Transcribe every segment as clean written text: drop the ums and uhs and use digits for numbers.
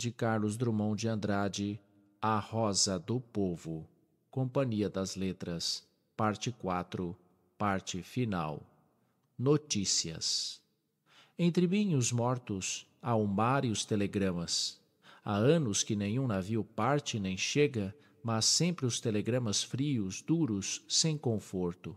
de Carlos Drummond de Andrade, A Rosa do Povo, Companhia das Letras, parte 4, parte final. Notícias. Entre mim e os mortos, há o mar e os telegramas. Há anos que nenhum navio parte nem chega, mas sempre os telegramas frios, duros, sem conforto.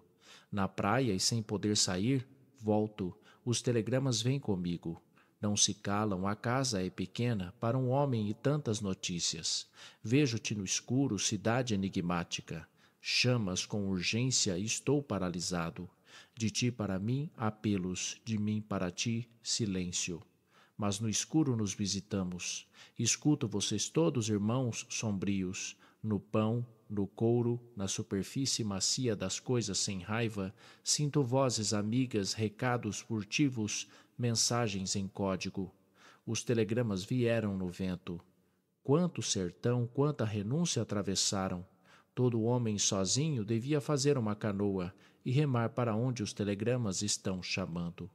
Na praia e sem poder sair, volto, os telegramas vêm comigo. Não se calam, a casa é pequena para um homem e tantas notícias. Vejo-te no escuro, cidade enigmática. Chamas com urgência, estou paralisado. De ti para mim, apelos, de mim para ti, silêncio. Mas no escuro nos visitamos. Escuto vocês todos, irmãos sombrios, no pão, no couro, na superfície macia das coisas sem raiva, sinto vozes amigas, recados furtivos, mensagens em código. Os telegramas vieram no vento. Quanto sertão, quanta renúncia atravessaram. Todo homem sozinho devia fazer uma canoa e remar para onde os telegramas estão chamando.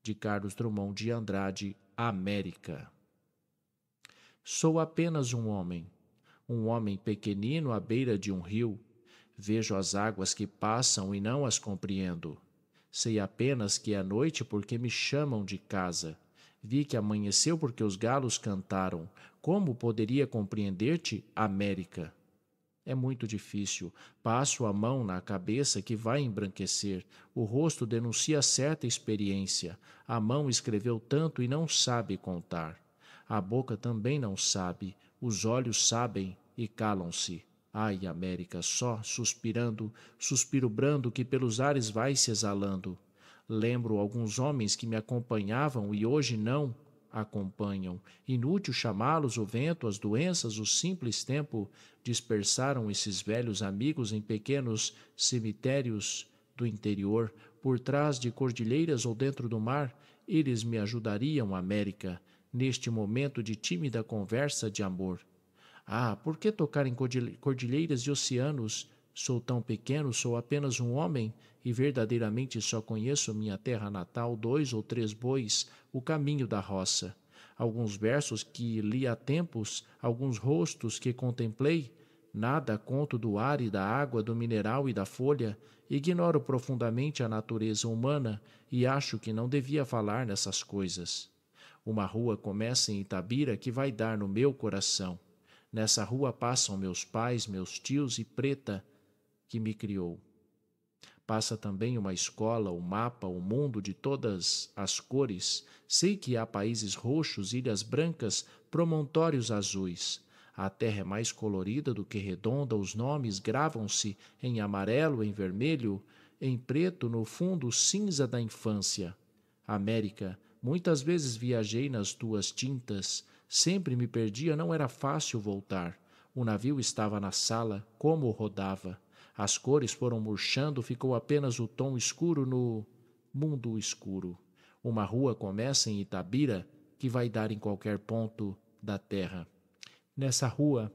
De Carlos Drummond de Andrade, América. Sou apenas um homem pequenino à beira de um rio. Vejo as águas que passam e não as compreendo. Sei apenas que é noite porque me chamam de casa. Vi que amanheceu porque os galos cantaram. Como poderia compreender-te, América? É muito difícil. Passo a mão na cabeça que vai embranquecer. O rosto denuncia certa experiência. A mão escreveu tanto e não sabe contar. A boca também não sabe. Os olhos sabem e calam-se. Ai, América, só suspirando, suspiro brando que pelos ares vai se exalando. Lembro alguns homens que me acompanhavam e hoje não acompanham. Inútil chamá-los o vento, as doenças, o simples tempo dispersaram esses velhos amigos em pequenos cemitérios do interior, por trás de cordilheiras ou dentro do mar. Eles me ajudariam, América, neste momento de tímida conversa de amor. Ah, por que tocar em cordilheiras e oceanos? Sou tão pequeno, sou apenas um homem, e verdadeiramente só conheço minha terra natal, 2 ou 3 bois, o caminho da roça. Alguns versos que li há tempos, alguns rostos que contemplei. Nada conto do ar e da água, do mineral e da folha. Ignoro profundamente a natureza humana e acho que não devia falar nessas coisas. Uma rua começa em Itabira que vai dar no meu coração. Nessa rua passam meus pais, meus tios e Preta, que me criou. Passa também uma escola, o mapa, o mundo de todas as cores. Sei que há países roxos, ilhas brancas, promontórios azuis. A terra é mais colorida do que redonda, os nomes gravam-se em amarelo, em vermelho, em preto, no fundo cinza da infância. América, muitas vezes viajei nas tuas tintas, sempre me perdia, não era fácil voltar. O navio estava na sala, como rodava. As cores foram murchando, ficou apenas o tom escuro no mundo escuro. Uma rua começa em Itabira, que vai dar em qualquer ponto da terra. Nessa rua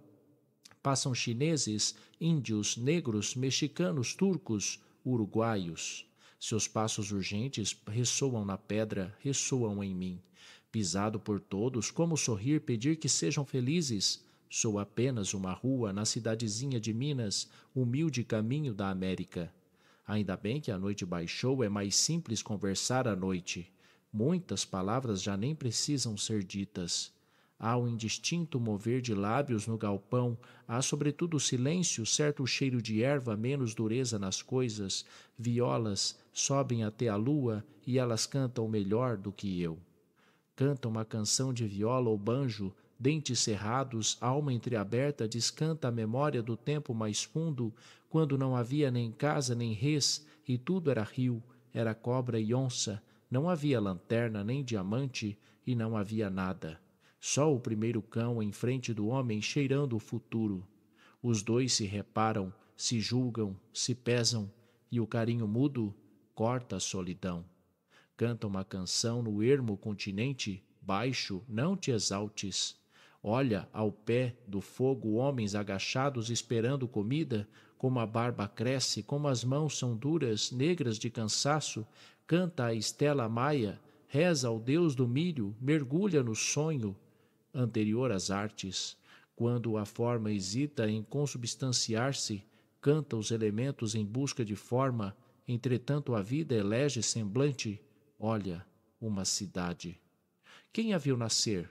passam chineses, índios, negros, mexicanos, turcos, uruguaios. Seus passos urgentes ressoam na pedra, ressoam em mim. Pisado por todos, como sorrir, pedir que sejam felizes? Sou apenas uma rua na cidadezinha de Minas, humilde caminho da América. Ainda bem que a noite baixou, é mais simples conversar à noite. Muitas palavras já nem precisam ser ditas. Há um indistinto mover de lábios no galpão, há sobretudo silêncio, certo cheiro de erva, menos dureza nas coisas. Violas sobem até a lua e elas cantam melhor do que eu. Canta uma canção de viola ou banjo, dentes cerrados, alma entreaberta, descanta a memória do tempo mais fundo, quando não havia nem casa nem res, e tudo era rio, era cobra e onça, não havia lanterna nem diamante, e não havia nada. Só o primeiro cão em frente do homem cheirando o futuro. Os dois se reparam, se julgam, se pesam, e o carinho mudo corta a solidão. Canta uma canção no ermo continente, baixo, não te exaltes. Olha ao pé do fogo homens agachados esperando comida, como a barba cresce, como as mãos são duras, negras de cansaço. Canta a Estela Maia, reza ao Deus do milho, mergulha no sonho. anterior às artes, quando a forma hesita em consubstanciar-se, canta os elementos em busca de forma, entretanto a vida elege semblante, olha, uma cidade. Quem a viu nascer?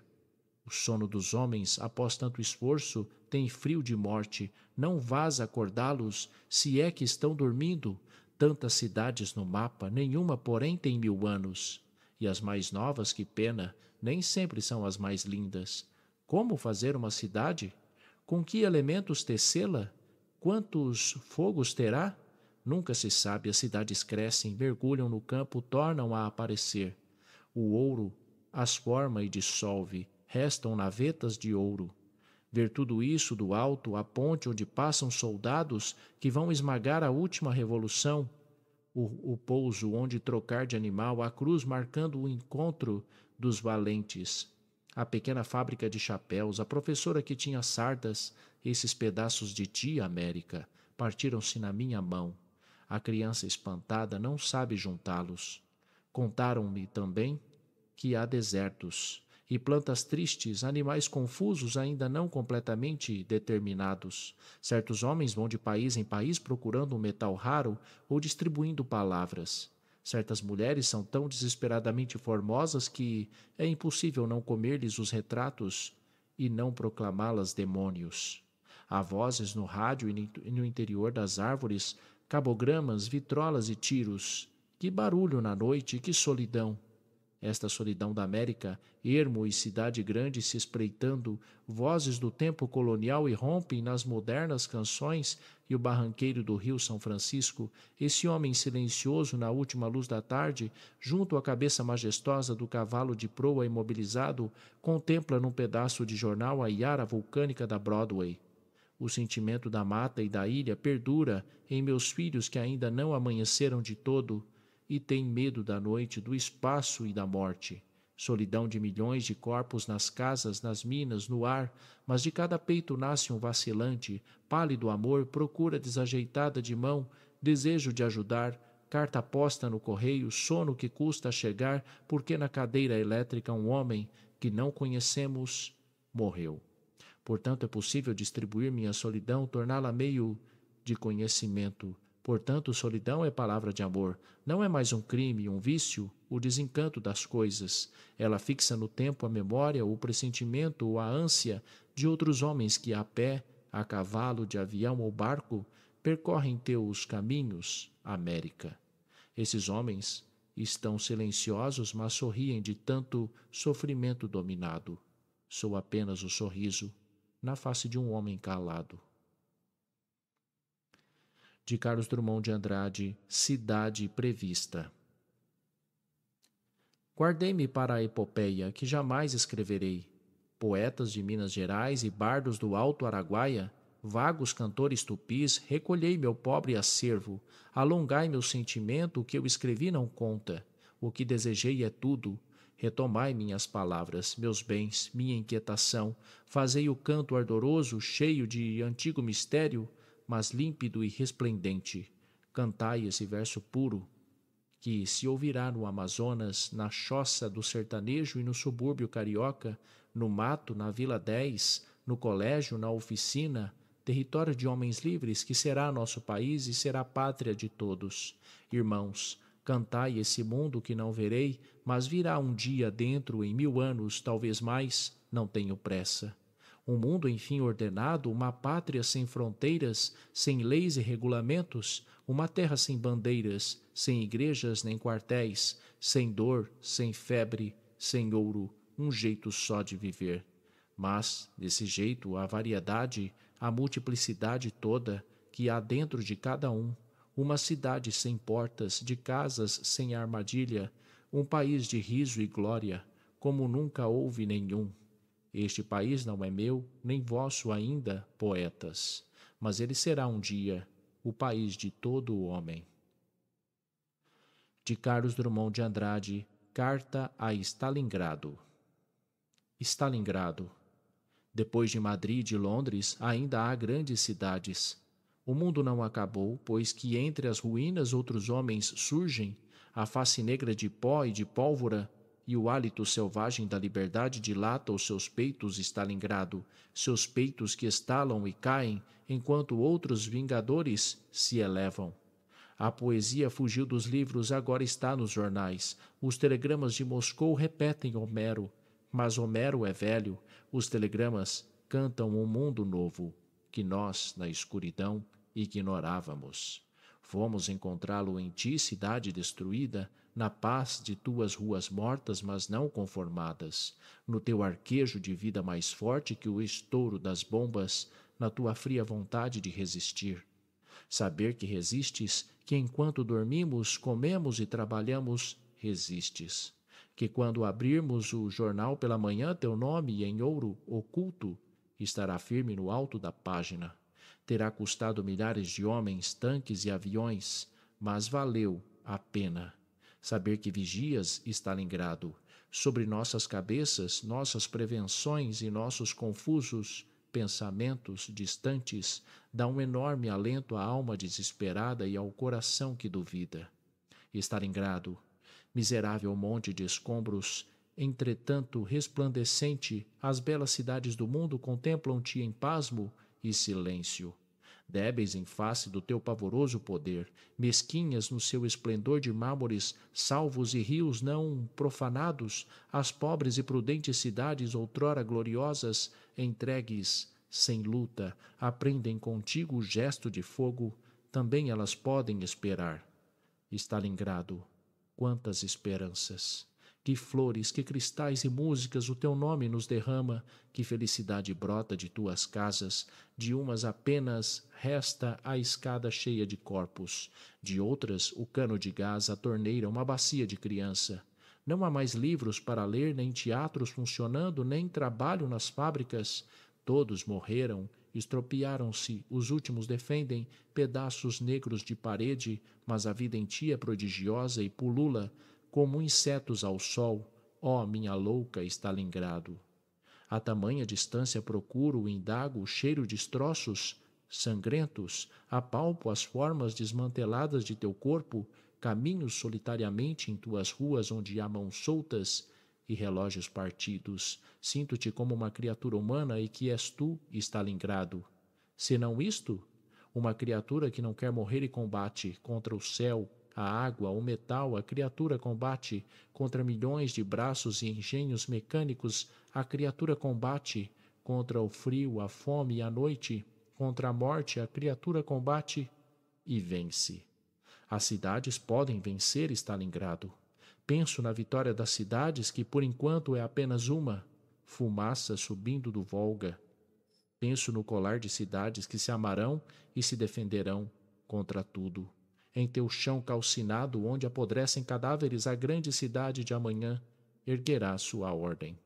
O sono dos homens, após tanto esforço, tem frio de morte, não vás acordá-los, se é que estão dormindo. Tantas cidades no mapa, nenhuma, porém, tem 1000 anos. E as mais novas, que pena, nem sempre são as mais lindas. Como fazer uma cidade? Com que elementos tecê-la? Quantos fogos terá? Nunca se sabe, as cidades crescem, mergulham no campo, tornam a aparecer. O ouro as forma e dissolve, restam navetas de ouro. Ver tudo isso do alto, a ponte onde passam soldados que vão esmagar a última revolução, o pouso onde trocar de animal, a cruz marcando o encontro dos valentes, a pequena fábrica de chapéus, a professora que tinha sardas, esses pedaços de ti, América, partiram-se na minha mão. A criança espantada não sabe juntá-los. Contaram-me também que há desertos e plantas tristes, animais confusos ainda não completamente determinados. Certos homens vão de país em país procurando um metal raro ou distribuindo palavras. Certas mulheres são tão desesperadamente formosas que é impossível não comer-lhes os retratos e não proclamá-las demônios. Há vozes no rádio e no interior das árvores, cabogramas, vitrolas e tiros. Que barulho na noite, que solidão! Esta solidão da América, ermo e cidade grande se espreitando, vozes do tempo colonial irrompem nas modernas canções e o barranqueiro do Rio São Francisco, esse homem silencioso na última luz da tarde, junto à cabeça majestosa do cavalo de proa imobilizado, contempla num pedaço de jornal a iara vulcânica da Broadway. O sentimento da mata e da ilha perdura em meus filhos que ainda não amanheceram de todo, e tem medo da noite, do espaço e da morte. Solidão de milhões de corpos nas casas, nas minas, no ar, mas de cada peito nasce um vacilante, pálido amor, procura desajeitada de mão, desejo de ajudar, carta posta no correio, sono que custa a chegar, porque na cadeira elétrica um homem que não conhecemos morreu. Portanto, é possível distribuir minha solidão, torná-la meio de conhecimento. Portanto, solidão é palavra de amor. Não é mais um crime, um vício, o desencanto das coisas. Ela fixa no tempo a memória, o pressentimento ou a ânsia de outros homens que a pé, a cavalo, de avião ou barco, percorrem teus caminhos, América. Esses homens estão silenciosos, mas sorriem de tanto sofrimento dominado. Sou apenas o sorriso na face de um homem calado. De Carlos Drummond de Andrade, Cidade Prevista. Guardei-me para a epopeia que jamais escreverei. Poetas de Minas Gerais e bardos do Alto Araguaia, vagos cantores tupis, recolhei meu pobre acervo, alongai meu sentimento, o que eu escrevi não conta. O que desejei é tudo. Retomai minhas palavras, meus bens, minha inquietação, fazei o canto ardoroso, cheio de antigo mistério, mas límpido e resplendente. Cantai esse verso puro, que se ouvirá no Amazonas, na choça do sertanejo e no subúrbio carioca, no mato, na Vila 10, no colégio, na oficina, território de homens livres que será nosso país e será pátria de todos. Irmãos, cantai esse mundo que não verei, mas virá um dia dentro em 1000 anos, talvez mais, não tenho pressa. Um mundo, enfim, ordenado, uma pátria sem fronteiras, sem leis e regulamentos, uma terra sem bandeiras, sem igrejas nem quartéis, sem dor, sem febre, sem ouro, um jeito só de viver. Mas, desse jeito, a variedade, a multiplicidade toda que há dentro de cada um, uma cidade sem portas, de casas sem armadilha, um país de riso e glória, como nunca houve nenhum. Este país não é meu, nem vosso ainda, poetas, mas ele será um dia o país de todo o homem. De Carlos Drummond de Andrade, Carta a Stalingrado. Stalingrado. Depois de Madrid e de Londres, ainda há grandes cidades. O mundo não acabou, pois que entre as ruínas outros homens surgem, a face negra de pó e de pólvora, e o hálito selvagem da liberdade dilata os seus peitos, Stalingrado, seus peitos que estalam e caem, enquanto outros vingadores se elevam. A poesia fugiu dos livros, agora está nos jornais. Os telegramas de Moscou repetem Homero, mas Homero é velho. Os telegramas cantam um mundo novo, que nós, na escuridão, ignorávamos. Fomos encontrá-lo em ti, cidade destruída, na paz de tuas ruas mortas, mas não conformadas, no teu arquejo de vida mais forte que o estouro das bombas, na tua fria vontade de resistir. Saber que resistes, que enquanto dormimos, comemos e trabalhamos, resistes. Que quando abrirmos o jornal pela manhã, teu nome em ouro oculto estará firme no alto da página. Terá custado milhares de homens, tanques e aviões, mas valeu a pena. Saber que vigias, Stalingrado, sobre nossas cabeças, nossas prevenções e nossos confusos pensamentos distantes, dá um enorme alento à alma desesperada e ao coração que duvida. Stalingrado, miserável monte de escombros, entretanto resplandecente, as belas cidades do mundo contemplam-te em pasmo e silêncio. Débeis em face do teu pavoroso poder, mesquinhas no seu esplendor de mármores, salvos e rios não profanados, as pobres e prudentes cidades outrora gloriosas, entregues sem luta, aprendem contigo o gesto de fogo, também elas podem esperar. Stalingrado, quantas esperanças! Que flores, que cristais e músicas o teu nome nos derrama, que felicidade brota de tuas casas, de umas apenas resta a escada cheia de corpos, de outras o cano de gás, a torneira, uma bacia de criança. Não há mais livros para ler, nem teatros funcionando, nem trabalho nas fábricas. Todos morreram, estropiaram-se, os últimos defendem pedaços negros de parede, mas a vida em ti é prodigiosa e pulula como insetos ao sol, ó minha louca Stalingrado. A tamanha distância procuro, indago o cheiro de destroços sangrentos, apalpo as formas desmanteladas de teu corpo, caminho solitariamente em tuas ruas onde há mãos soltas e relógios partidos. Sinto-te como uma criatura humana e que és tu, Stalingrado. Se não isto, uma criatura que não quer morrer e combate contra o céu, a água, o metal, a criatura combate contra milhões de braços e engenhos mecânicos, a criatura combate contra o frio, a fome e a noite, contra a morte, a criatura combate e vence. As cidades podem vencer, Stalingrado. Penso na vitória das cidades, que por enquanto é apenas uma, fumaça subindo do Volga. Penso no colar de cidades que se amarão e se defenderão contra tudo. Em teu chão calcinado, onde apodrecem cadáveres, a grande cidade de amanhã erguerá sua ordem.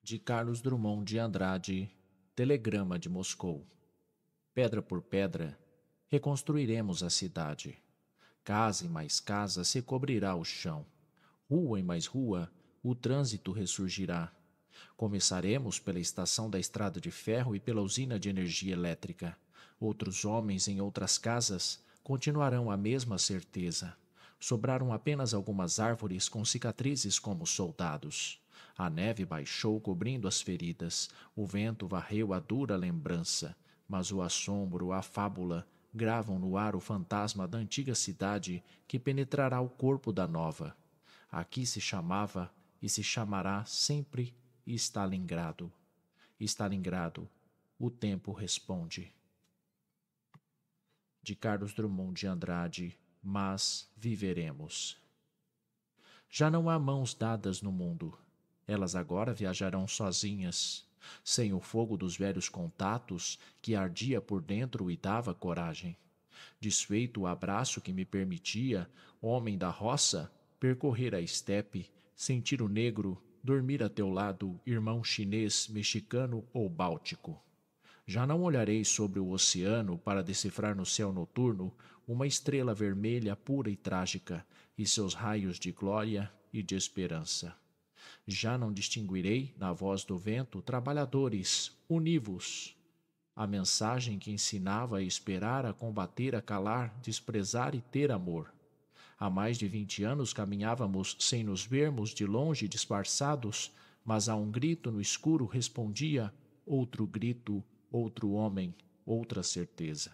De Carlos Drummond de Andrade, Telegrama de Moscou. Pedra por pedra, reconstruiremos a cidade. Casa em mais casa se cobrirá o chão. Rua em mais rua, o trânsito ressurgirá. Começaremos pela estação da estrada de ferro e pela usina de energia elétrica. Outros homens em outras casas continuarão a mesma certeza. Sobraram apenas algumas árvores com cicatrizes como soldados. A neve baixou cobrindo as feridas. O vento varreu a dura lembrança. Mas o assombro, a fábula, gravam no ar o fantasma da antiga cidade que penetrará o corpo da nova. Aqui se chamava e se chamará sempre Stalingrado. Stalingrado, o tempo responde. De Carlos Drummond de Andrade, mas viveremos. Já não há mãos dadas no mundo. Elas agora viajarão sozinhas, sem o fogo dos velhos contatos que ardia por dentro e dava coragem. Desfeito o abraço que me permitia, homem da roça, percorrer a estepe, sentir o negro, dormir a teu lado, irmão chinês, mexicano ou báltico. Já não olharei sobre o oceano para decifrar no céu noturno uma estrela vermelha pura e trágica e seus raios de glória e de esperança. Já não distinguirei, na voz do vento, trabalhadores, univos. A mensagem que ensinava a esperar, a combater, a calar, desprezar e ter amor. Há mais de 20 anos caminhávamos sem nos vermos, de longe, disfarçados, mas a um grito no escuro respondia outro grito, outro homem, outra certeza.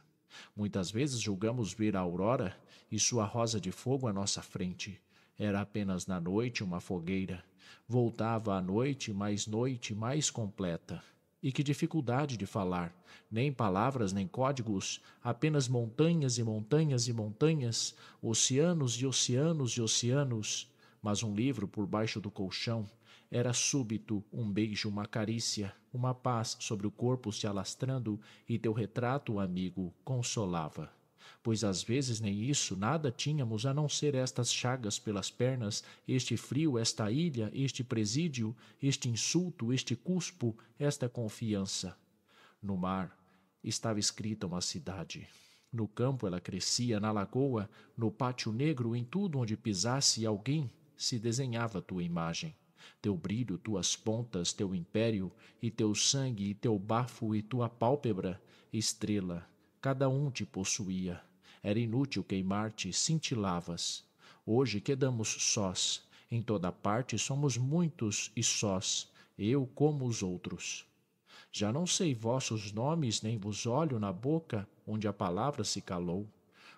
Muitas vezes julgamos ver a aurora e sua rosa de fogo à nossa frente. Era apenas na noite uma fogueira. Voltava a noite mais completa. E que dificuldade de falar! Nem palavras, nem códigos, apenas montanhas e montanhas e montanhas, oceanos e oceanos e oceanos. Mas um livro por baixo do colchão era súbito um beijo, uma carícia, uma paz sobre o corpo se alastrando, e teu retrato, amigo, consolava. Pois às vezes nem isso, nada tínhamos a não ser estas chagas pelas pernas, este frio, esta ilha, este presídio, este insulto, este cuspo, esta confiança. No mar estava escrita uma cidade. No campo ela crescia, na lagoa, no pátio negro, em tudo onde pisasse alguém, se desenhava tua imagem. Teu brilho, tuas pontas, teu império, e teu sangue, e teu bafo, e tua pálpebra, estrela, cada um te possuía. Era inútil queimar-te, cintilavas. Hoje quedamos sós. Em toda parte somos muitos e sós, eu como os outros. Já não sei vossos nomes, nem vos olho na boca, onde a palavra se calou.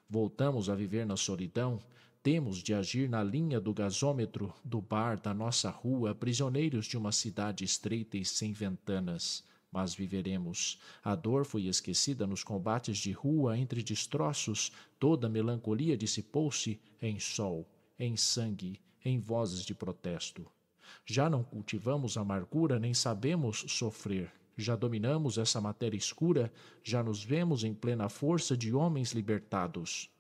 Voltamos a viver na solidão, temos de agir na linha do gasômetro, do bar, da nossa rua, prisioneiros de uma cidade estreita e sem ventanas. Mas viveremos. A dor foi esquecida nos combates de rua, entre destroços, toda a melancolia dissipou-se em sol, em sangue, em vozes de protesto. Já não cultivamos amargura, nem sabemos sofrer. Já dominamos essa matéria escura, já nos vemos em plena força de homens libertados.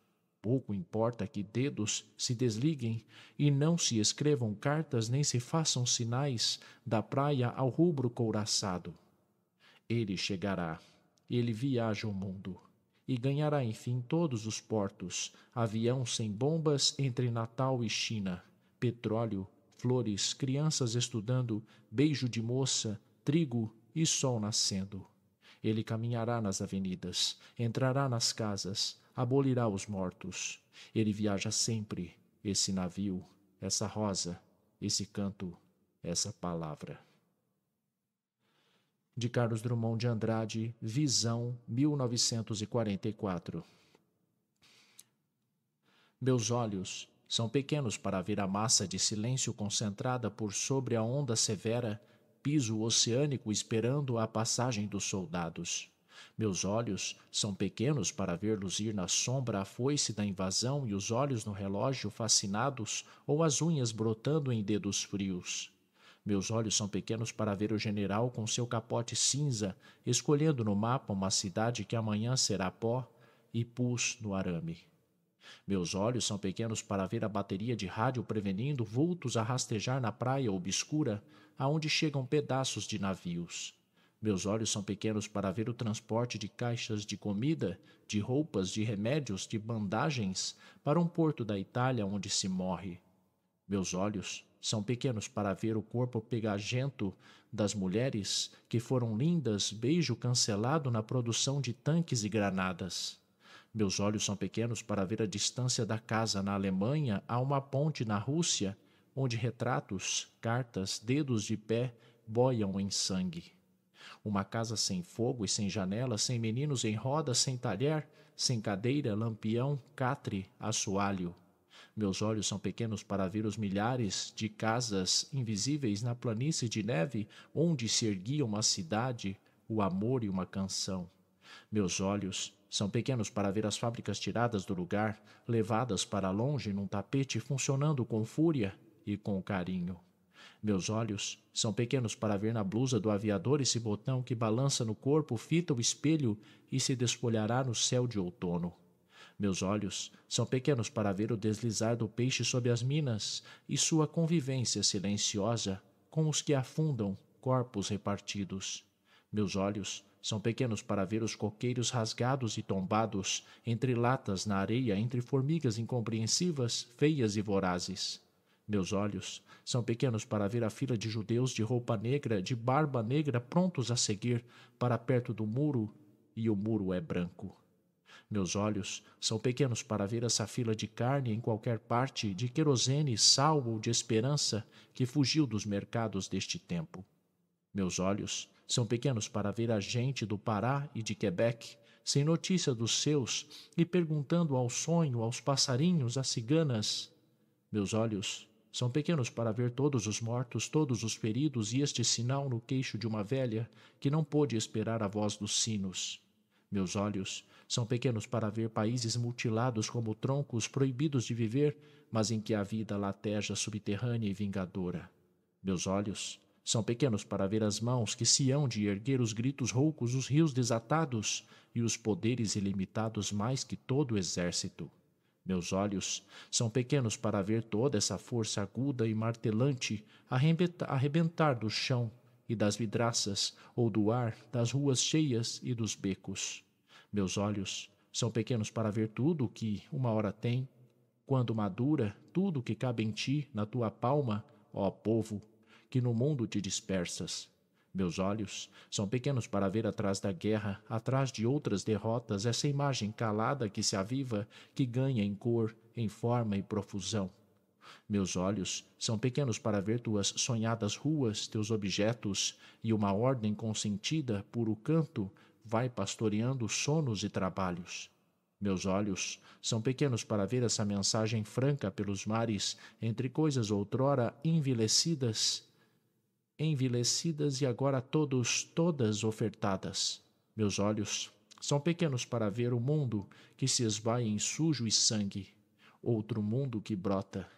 Pouco importa que dedos se desliguem e não se escrevam cartas nem se façam sinais da praia ao rubro couraçado. Ele chegará, ele viaja o mundo, e ganhará enfim todos os portos, avião sem bombas entre Natal e China, petróleo, flores, crianças estudando, beijo de moça, trigo e sol nascendo. Ele caminhará nas avenidas, entrará nas casas, abolirá os mortos. Ele viaja sempre, esse navio, essa rosa, esse canto, essa palavra. De Carlos Drummond de Andrade, Visão, 1944. Meus olhos são pequenos para ver a massa de silêncio concentrada por sobre a onda severa, piso oceânico esperando a passagem dos soldados. Meus olhos são pequenos para ver luzir na sombra a foice da invasão e os olhos no relógio fascinados ou as unhas brotando em dedos frios. Meus olhos são pequenos para ver o general com seu capote cinza, escolhendo no mapa uma cidade que amanhã será pó e pus no arame. Meus olhos são pequenos para ver a bateria de rádio prevenindo vultos a rastejar na praia obscura, aonde chegam pedaços de navios. Meus olhos são pequenos para ver o transporte de caixas de comida, de roupas, de remédios, de bandagens, para um porto da Itália onde se morre. Meus olhos são pequenos para ver o corpo pegajento das mulheres que foram lindas, beijo cancelado na produção de tanques e granadas. Meus olhos são pequenos para ver a distância da casa na Alemanha a uma ponte na Rússia, onde retratos, cartas, dedos de pé boiam em sangue. Uma casa sem fogo e sem janela, sem meninos em roda, sem talher, sem cadeira, lampião, catre, assoalho. Meus olhos são pequenos para ver os milhares de casas invisíveis na planície de neve onde se erguia uma cidade, o amor e uma canção. Meus olhos são pequenos para ver as fábricas tiradas do lugar, levadas para longe num tapete funcionando com fúria e com carinho. Meus olhos são pequenos para ver na blusa do aviador esse botão que balança no corpo, fita o espelho e se desfolhará no céu de outono. Meus olhos são pequenos para ver o deslizar do peixe sob as minas e sua convivência silenciosa com os que afundam, corpos repartidos. Meus olhos são pequenos para ver os coqueiros rasgados e tombados, entre latas na areia, entre formigas incompreensivas, feias e vorazes. Meus olhos são pequenos para ver a fila de judeus de roupa negra, de barba negra, prontos a seguir para perto do muro, e o muro é branco. Meus olhos são pequenos para ver essa fila de carne em qualquer parte, de querosene, sal ou de esperança que fugiu dos mercados deste tempo. Meus olhos são pequenos para ver a gente do Pará e de Quebec, sem notícia dos seus, e perguntando ao sonho, aos passarinhos, às ciganas. Meus olhos são pequenos para ver todos os mortos, todos os feridos e este sinal no queixo de uma velha que não pôde esperar a voz dos sinos. Meus olhos são pequenos para ver países mutilados como troncos proibidos de viver, mas em que a vida lateja subterrânea e vingadora. Meus olhos são pequenos para ver as mãos que se hão de erguer os gritos roucos, os rios desatados e os poderes ilimitados mais que todo o exército. Meus olhos são pequenos para ver toda essa força aguda e martelante arrebentar do chão e das vidraças, ou do ar, das ruas cheias e dos becos. Meus olhos são pequenos para ver tudo o que uma hora tem, quando madura, tudo o que cabe em ti, na tua palma, ó povo, que no mundo te dispersas. Meus olhos são pequenos para ver atrás da guerra, atrás de outras derrotas, essa imagem calada que se aviva, que ganha em cor, em forma e profusão. Meus olhos são pequenos para ver tuas sonhadas ruas, teus objetos, e uma ordem consentida, puro canto, vai pastoreando sonos e trabalhos. Meus olhos são pequenos para ver essa mensagem franca pelos mares, entre coisas outrora envilecidas e agora todas ofertadas. Meus olhos são pequenos para ver o mundo que se esvai em sujo e sangue, outro mundo que brota,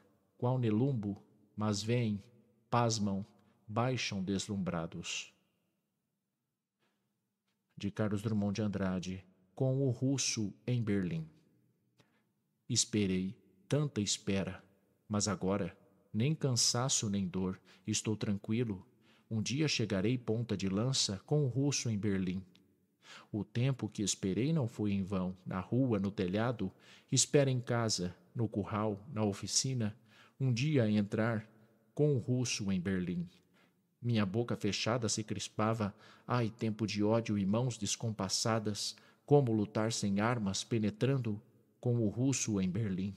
qual Nelumbo, mas vêm, pasmam, baixam deslumbrados. De Carlos Drummond de Andrade, com o russo em Berlim. Esperei, tanta espera, mas agora, nem cansaço nem dor, estou tranquilo. Um dia chegarei ponta de lança com o russo em Berlim. O tempo que esperei não foi em vão, na rua, no telhado, espera em casa, no curral, na oficina, um dia entrar com o russo em Berlim. Minha boca fechada se crispava, ai, tempo de ódio e mãos descompassadas, como lutar sem armas, penetrando com o russo em Berlim.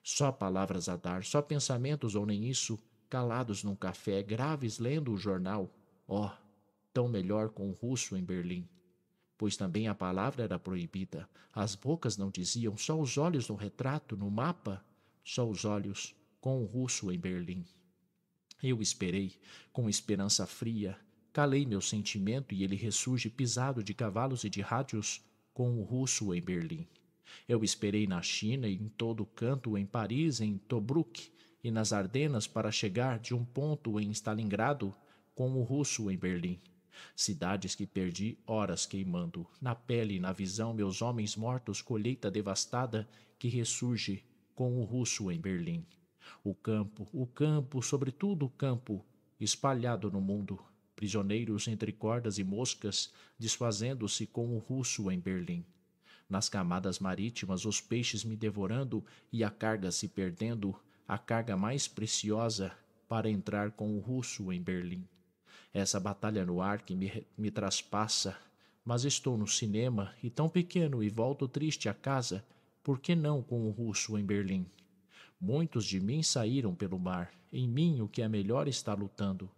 Só palavras a dar, só pensamentos ou nem isso, calados num café, graves lendo o jornal. Oh, tão melhor com o russo em Berlim. Pois também a palavra era proibida, as bocas não diziam, só os olhos no retrato, no mapa, só os olhos com o russo em Berlim. Eu esperei, com esperança fria, calei meu sentimento e ele ressurge pisado de cavalos e de rádios com o russo em Berlim. Eu esperei na China e em todo canto, em Paris, em Tobruk e nas Ardenas para chegar de um ponto em Stalingrado com o russo em Berlim. Cidades que perdi horas queimando, na pele e na visão meus homens mortos, colheita devastada que ressurge com o russo em Berlim. O campo, sobretudo o campo, espalhado no mundo, prisioneiros entre cordas e moscas, desfazendo-se com o russo em Berlim. Nas camadas marítimas, os peixes me devorando e a carga se perdendo, a carga mais preciosa para entrar com o russo em Berlim. Essa batalha no ar que me traspassa, mas estou no cinema e tão pequeno e volto triste a casa, por que não com o russo em Berlim? Muitos de mim saíram pelo mar, em mim o que é melhor está lutando.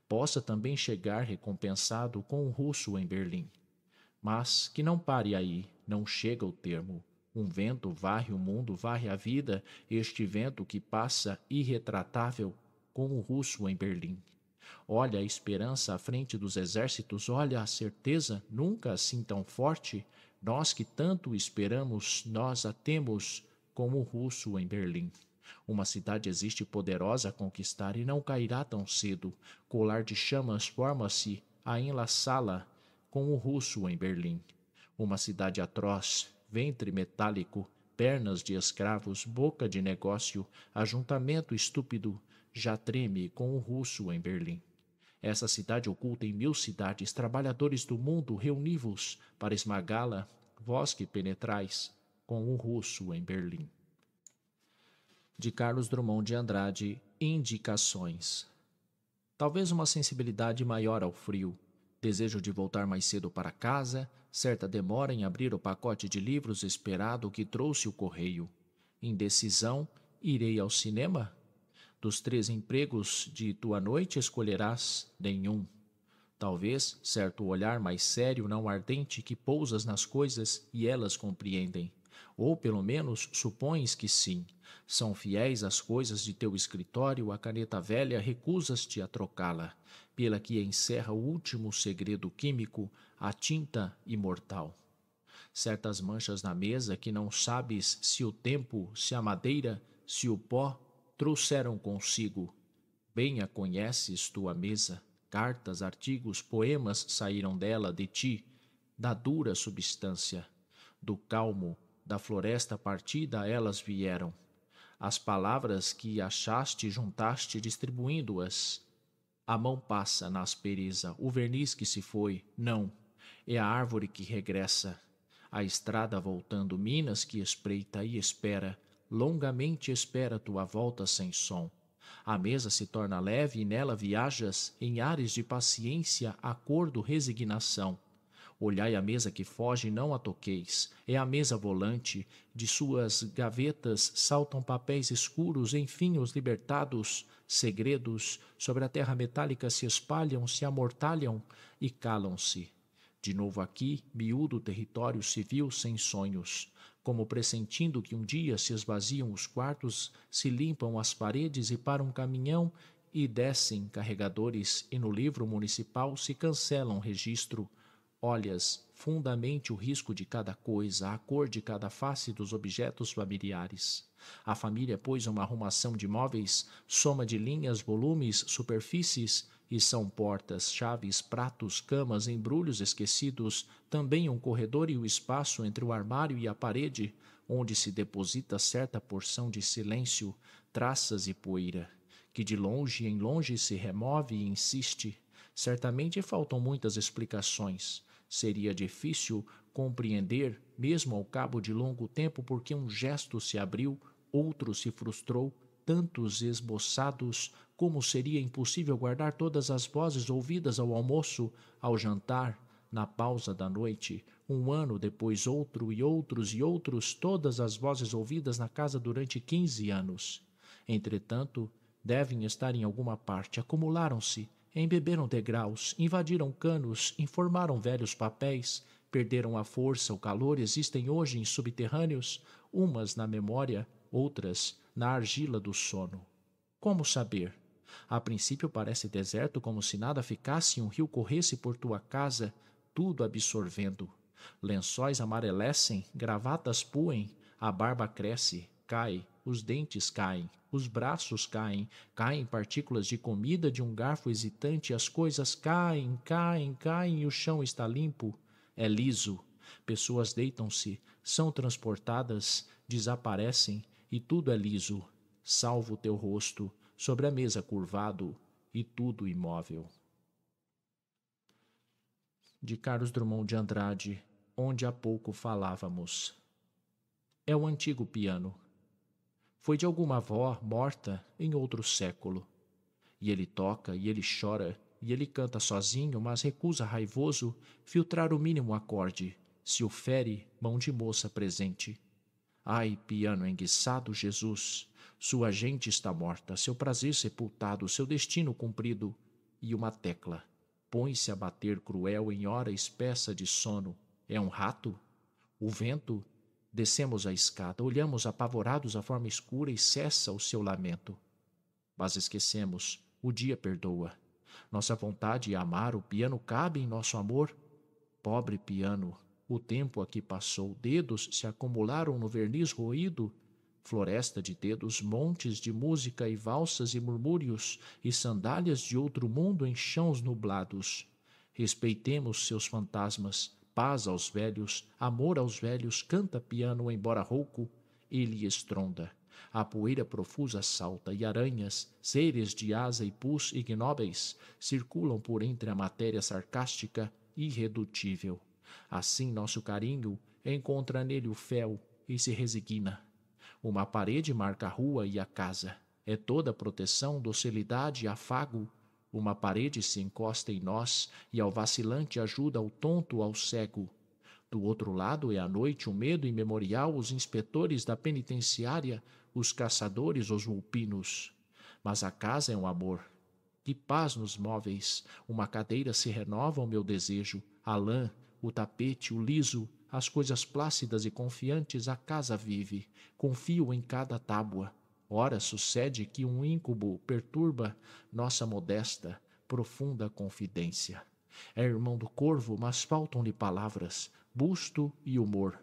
Possa também chegar recompensado com o russo em Berlim. Mas que não pare aí, não chega o termo. Um vento varre o mundo, varre a vida, este vento que passa irretratável com o russo em Berlim. Olha a esperança à frente dos exércitos, olha a certeza, nunca assim tão forte. Nós que tanto esperamos, nós a temos como o russo em Berlim. Uma cidade existe poderosa a conquistar e não cairá tão cedo. Colar de chamas forma-se a enlaçá-la com o russo em Berlim. Uma cidade atroz, ventre metálico, pernas de escravos, boca de negócio, ajuntamento estúpido, já treme com o russo em Berlim. Essa cidade oculta em 1000 cidades, trabalhadores do mundo, reuni-vos para esmagá-la, vós que penetrais com o russo em Berlim. De Carlos Drummond de Andrade, Indicações. Talvez uma sensibilidade maior ao frio, desejo de voltar mais cedo para casa, certa demora em abrir o pacote de livros esperado que trouxe o correio. Indecisão, irei ao cinema? Dos 3 empregos de tua noite escolherás nenhum. Talvez certo olhar mais sério não ardente que pousas nas coisas e elas compreendem. Ou, pelo menos, supões que sim. São fiéis as coisas de teu escritório, a caneta velha recusas-te a trocá-la, pela que encerra o último segredo químico, a tinta imortal. Certas manchas na mesa que não sabes se o tempo, se a madeira, se o pó trouxeram consigo. Bem a conheces tua mesa. Cartas, artigos, poemas saíram dela, de ti, da dura substância. Do calmo, da floresta partida elas vieram. As palavras que achaste juntaste distribuindo-as. A mão passa na aspereza, o verniz que se foi, não. É a árvore que regressa. A estrada voltando, Minas que espreita e espera, longamente espera tua volta sem som. A mesa se torna leve e nela viajas, em ares de paciência, acordo, resignação. Olhai a mesa que foge e não a toqueis. É a mesa volante. De suas gavetas saltam papéis escuros, enfim os libertados. Segredos sobre a terra metálica se espalham, se amortalham e calam-se. De novo aqui, miúdo território civil sem sonhos. Como pressentindo que um dia se esvaziam os quartos, se limpam as paredes e para um caminhão e descem carregadores e no livro municipal se cancela um registro. Olhas fundamente o risco de cada coisa, a cor de cada face dos objetos familiares. A família pôs uma arrumação de móveis, soma de linhas, volumes, superfícies, e são portas, chaves, pratos, camas, embrulhos esquecidos, também um corredor e o espaço entre o armário e a parede, onde se deposita certa porção de silêncio, traças e poeira, que de longe em longe se remove e insiste. Certamente faltam muitas explicações. Seria difícil compreender, mesmo ao cabo de longo tempo, porque um gesto se abriu, outro se frustrou, tantos esboçados, como seria impossível guardar todas as vozes ouvidas ao almoço, ao jantar, na pausa da noite, um ano depois outro e outros, todas as vozes ouvidas na casa durante 15 anos. Entretanto, devem estar em alguma parte, acumularam-se, embeberam degraus, invadiram canos, informaram velhos papéis, perderam a força, o calor, existem hoje em subterrâneos, umas na memória, outras na argila do sono. Como saber? A princípio parece deserto, como se nada ficasse e um rio corresse por tua casa, tudo absorvendo. Lençóis amarelecem, gravatas puem, a barba cresce, cai, os dentes caem, os braços caem, caem partículas de comida de um garfo hesitante, as coisas caem e o chão está limpo, é liso. Pessoas deitam-se, são transportadas, desaparecem e tudo é liso, salvo o teu rosto, sobre a mesa curvado e tudo imóvel. De Carlos Drummond de Andrade, onde há pouco falávamos. É o antigo piano. Foi de alguma avó morta em outro século. E ele toca, e ele chora, e ele canta sozinho, mas recusa raivoso filtrar o mínimo acorde, se o fere mão de moça presente. Ai, piano enguiçado, Jesus! Sua gente está morta, seu prazer sepultado, seu destino cumprido. E uma tecla põe-se a bater cruel em hora espessa de sono. É um rato? O vento? Descemos a escada, olhamos apavorados a forma escura e cessa o seu lamento. Mas esquecemos, o dia perdoa. Nossa vontade é amar, o piano cabe em nosso amor. Pobre piano, o tempo aqui passou, dedos se acumularam no verniz roído, floresta de dedos, montes de música e valsas e murmúrios, e sandálias de outro mundo em chãos nublados. Respeitemos seus fantasmas, paz aos velhos, amor aos velhos, canta piano, embora rouco, ele estronda. A poeira profusa salta, e aranhas, seres de asa e pus ignóbeis, circulam por entre a matéria sarcástica, irredutível. Assim nosso carinho encontra nele o fel e se resigna. Uma parede marca a rua e a casa. É toda proteção, docilidade e afago. Uma parede se encosta em nós e ao vacilante ajuda ao tonto ao cego. Do outro lado é a noite, o medo imemorial, os inspetores da penitenciária, os caçadores, os vulpinos. Mas a casa é um amor. Que paz nos móveis! Uma cadeira se renova o meu desejo, a lã, o tapete, o liso, as coisas plácidas e confiantes, a casa vive. Confio em cada tábua. Ora sucede que um íncubo perturba nossa modesta, profunda confidência. É irmão do corvo, mas faltam-lhe palavras, busto e humor.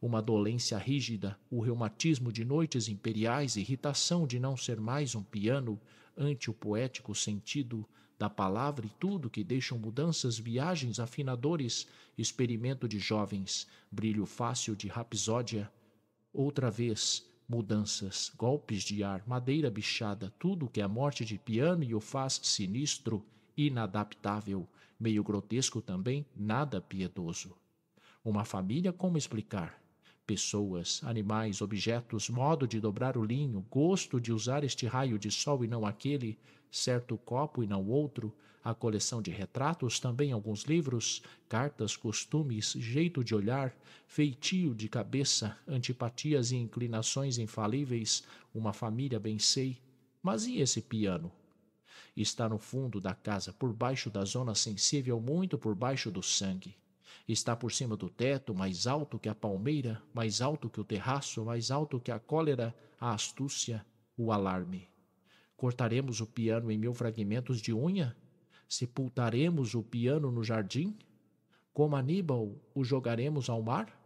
Uma dolência rígida, o reumatismo de noites imperiais, irritação de não ser mais um piano, ante o poético sentido da palavra e tudo que deixam mudanças, viagens, afinadores, experimento de jovens, brilho fácil de rapsódia. Outra vez, mudanças, golpes de ar, madeira bichada, tudo que é a morte de piano e o faz sinistro, inadaptável, meio grotesco também, nada piedoso. Uma família, como explicar? Pessoas, animais, objetos, modo de dobrar o linho, gosto de usar este raio de sol e não aquele, certo copo e não outro, a coleção de retratos, também alguns livros, cartas, costumes, jeito de olhar, feitio de cabeça, antipatias e inclinações infalíveis, uma família bem sei. Mas e esse piano? Está no fundo da casa, por baixo da zona sensível, muito por baixo do sangue. Está por cima do teto, mais alto que a palmeira, mais alto que o terraço, mais alto que a cólera, a astúcia, o alarme. Cortaremos o piano em 1000 fragmentos de unha? Sepultaremos o piano no jardim? Como Aníbal, o jogaremos ao mar?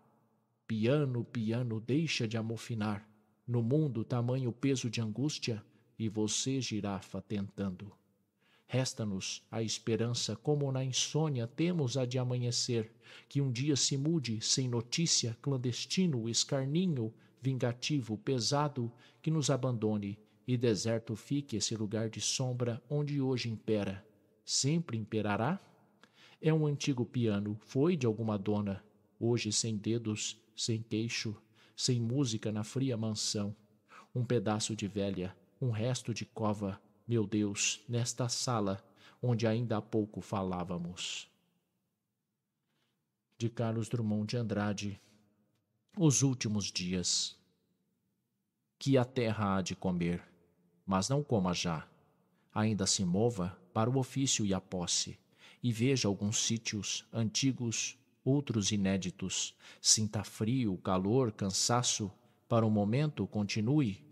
Piano, piano, deixa de amofinar. No mundo, tamanho peso de angústia, e você, girafa, tentando. Resta-nos a esperança, como na insônia temos a de amanhecer, que um dia se mude, sem notícia, clandestino, escarninho, vingativo, pesado, que nos abandone, e deserto fique esse lugar de sombra onde hoje impera. Sempre imperará? É um antigo piano, foi de alguma dona, hoje sem dedos, sem queixo, sem música na fria mansão. Um pedaço de velha, um resto de cova, meu Deus, nesta sala onde ainda há pouco falávamos. De Carlos Drummond de Andrade. Os últimos dias. Que a terra há de comer, mas não coma já. Ainda se mova para o ofício e a posse, e veja alguns sítios antigos, outros inéditos. Sinta frio, calor, cansaço. Para o momento, continue.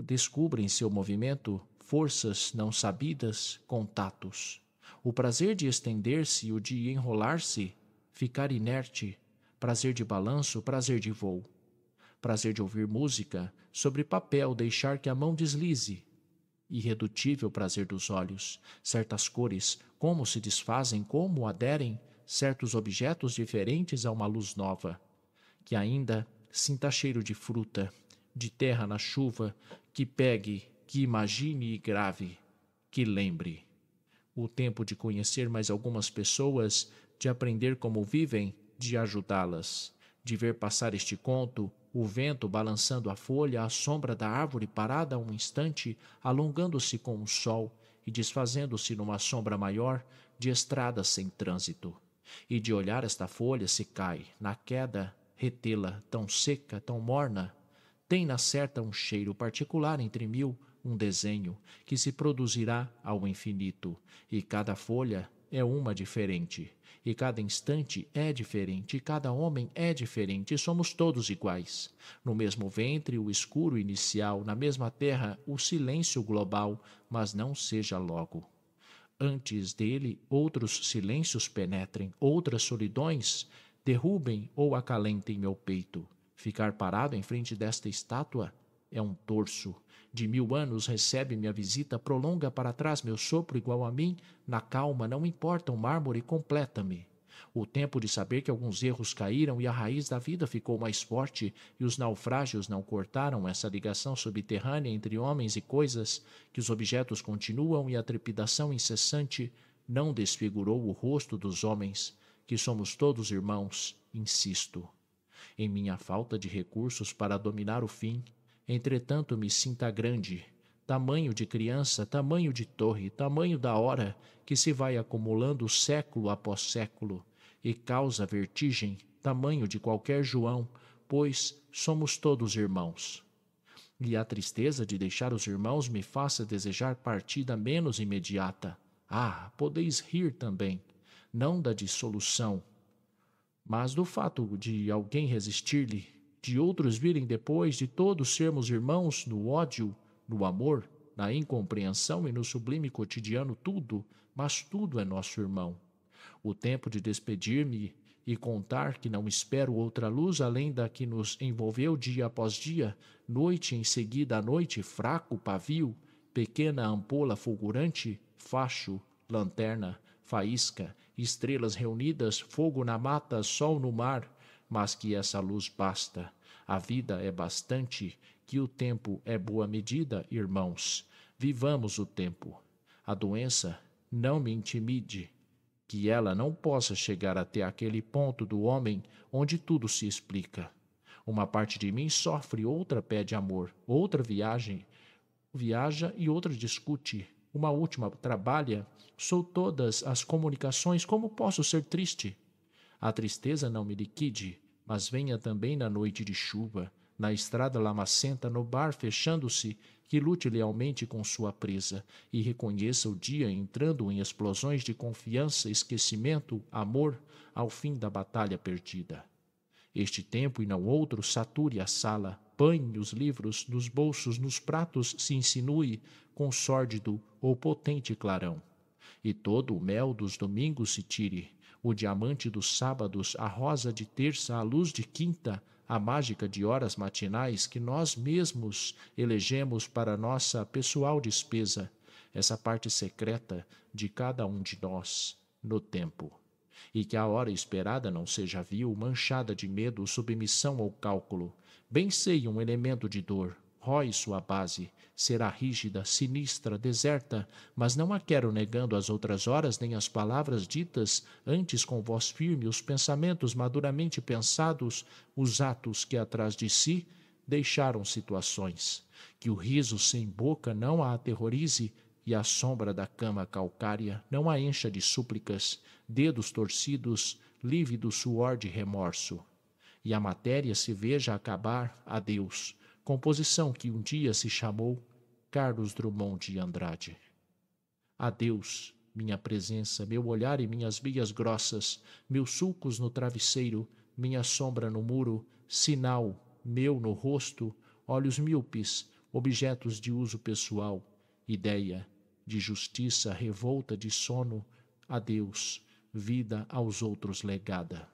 Descubra em seu movimento forças não sabidas, contatos. O prazer de estender-se e o de enrolar-se, ficar inerte, prazer de balanço, prazer de voo. Prazer de ouvir música, sobre papel deixar que a mão deslize. Irredutível prazer dos olhos, certas cores, como se desfazem, como aderem, certos objetos diferentes a uma luz nova. Que ainda sinta cheiro de fruta, de terra na chuva, que pegue, que imagine e grave, que lembre. O tempo de conhecer mais algumas pessoas, de aprender como vivem, de ajudá-las, de ver passar este conto, o vento balançando a folha, a sombra da árvore parada um instante, alongando-se com o sol e desfazendo-se numa sombra maior, de estradas sem trânsito. E de olhar esta folha se cai, na queda, retê-la, tão seca, tão morna, tem na certa um cheiro particular entre mil, um desenho, que se produzirá ao infinito, e cada folha é uma diferente, e cada instante é diferente, e cada homem é diferente, e somos todos iguais. No mesmo ventre, o escuro inicial, na mesma terra, o silêncio global, mas não seja logo. Antes dele, outros silêncios penetrem, outras solidões derrubem ou acalentem meu peito. Ficar parado em frente desta estátua é um torso. De 1000 anos recebe minha visita, prolonga para trás meu sopro igual a mim, na calma, não importa o mármore, completa-me. O tempo de saber que alguns erros caíram e a raiz da vida ficou mais forte e os naufrágios não cortaram essa ligação subterrânea entre homens e coisas, que os objetos continuam e a trepidação incessante não desfigurou o rosto dos homens, que somos todos irmãos, insisto. Em minha falta de recursos para dominar o fim, entretanto me sinta grande, tamanho de criança, tamanho de torre, tamanho da hora que se vai acumulando século após século, e causa vertigem, tamanho de qualquer João, pois somos todos irmãos. E a tristeza de deixar os irmãos me faça desejar partida menos imediata. Ah, podeis rir também, não da dissolução, mas do fato de alguém resistir-lhe, de outros virem depois de todos sermos irmãos no ódio, no amor, na incompreensão e no sublime cotidiano tudo, mas tudo é nosso irmão. O tempo de despedir-me e contar que não espero outra luz além da que nos envolveu dia após dia, noite em seguida a noite, fraco pavio, pequena ampola fulgurante, facho, lanterna, faísca, estrelas reunidas, fogo na mata, sol no mar, mas que essa luz basta. A vida é bastante, que o tempo é boa medida, irmãos. Vivamos o tempo. A doença não me intimide, que ela não possa chegar até aquele ponto do homem onde tudo se explica. Uma parte de mim sofre, outra pede amor, outra viaja e outra discute. Uma última trabalha, sou todas as comunicações, como posso ser triste? A tristeza não me liquide, mas venha também na noite de chuva, na estrada lamacenta, no bar fechando-se, que lute lealmente com sua presa e reconheça o dia entrando em explosões de confiança, esquecimento, amor, ao fim da batalha perdida. Este tempo e não outro sature a sala, banhe os livros, nos bolsos, nos pratos se insinue com sórdido ou potente clarão. E todo o mel dos domingos se tire, o diamante dos sábados, a rosa de terça, a luz de quinta, a mágica de horas matinais que nós mesmos elegemos para nossa pessoal despesa, essa parte secreta de cada um de nós no tempo. E que a hora esperada não seja vil, manchada de medo, submissão ou cálculo. Bem sei um elemento de dor, rói sua base, será rígida, sinistra, deserta, mas não a quero negando as outras horas nem as palavras ditas, antes com voz firme, os pensamentos maduramente pensados, os atos que atrás de si deixaram situações. Que o riso sem boca não a aterrorize, e a sombra da cama calcária não a encha de súplicas, dedos torcidos, lívido suor de remorso. E a matéria se veja acabar, adeus, composição que um dia se chamou Carlos Drummond de Andrade. Adeus, minha presença, meu olhar e minhas veias grossas, meus sulcos no travesseiro, minha sombra no muro, sinal meu no rosto, olhos míopes, objetos de uso pessoal, ideia de justiça revolta de sono, adeus, vida aos outros legada.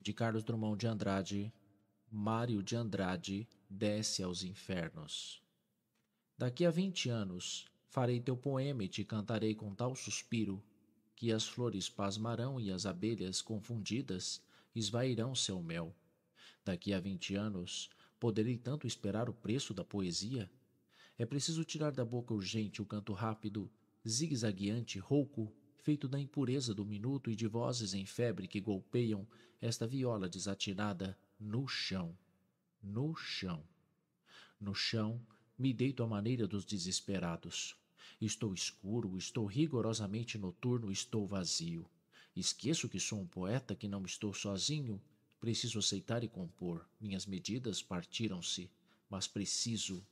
De Carlos Drummond de Andrade, Mário de Andrade desce aos infernos. Daqui a 20 anos, farei teu poema e te cantarei com tal suspiro, que as flores pasmarão e as abelhas, confundidas, esvairão seu mel. Daqui a 20 anos, poderei tanto esperar o preço da poesia? É preciso tirar da boca urgente o canto rápido, zigue-zagueante, rouco, feito da impureza do minuto e de vozes em febre que golpeiam esta viola desatinada no chão. No chão. No chão, me deito à maneira dos desesperados. Estou escuro, estou rigorosamente noturno, estou vazio. Esqueço que sou um poeta, que não estou sozinho. Preciso aceitar e compor. Minhas medidas partiram-se, mas preciso.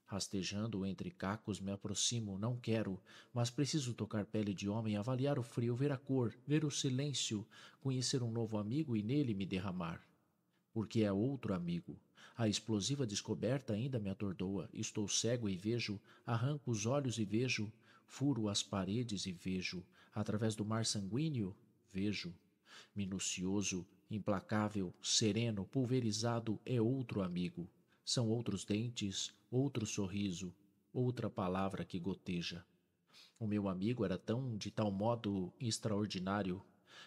Rastejando entre cacos me aproximo, não quero, mas preciso tocar pele de homem, avaliar o frio, ver a cor, ver o silêncio, conhecer um novo amigo e nele me derramar. Porque é outro amigo. A explosiva descoberta ainda me atordoa. Estou cego e vejo, arranco os olhos e vejo, furo as paredes e vejo, através do mar sanguíneo, vejo. Minucioso, implacável, sereno, pulverizado é outro amigo. São outros dentes, outro sorriso, outra palavra que goteja. O meu amigo era de tal modo extraordinário.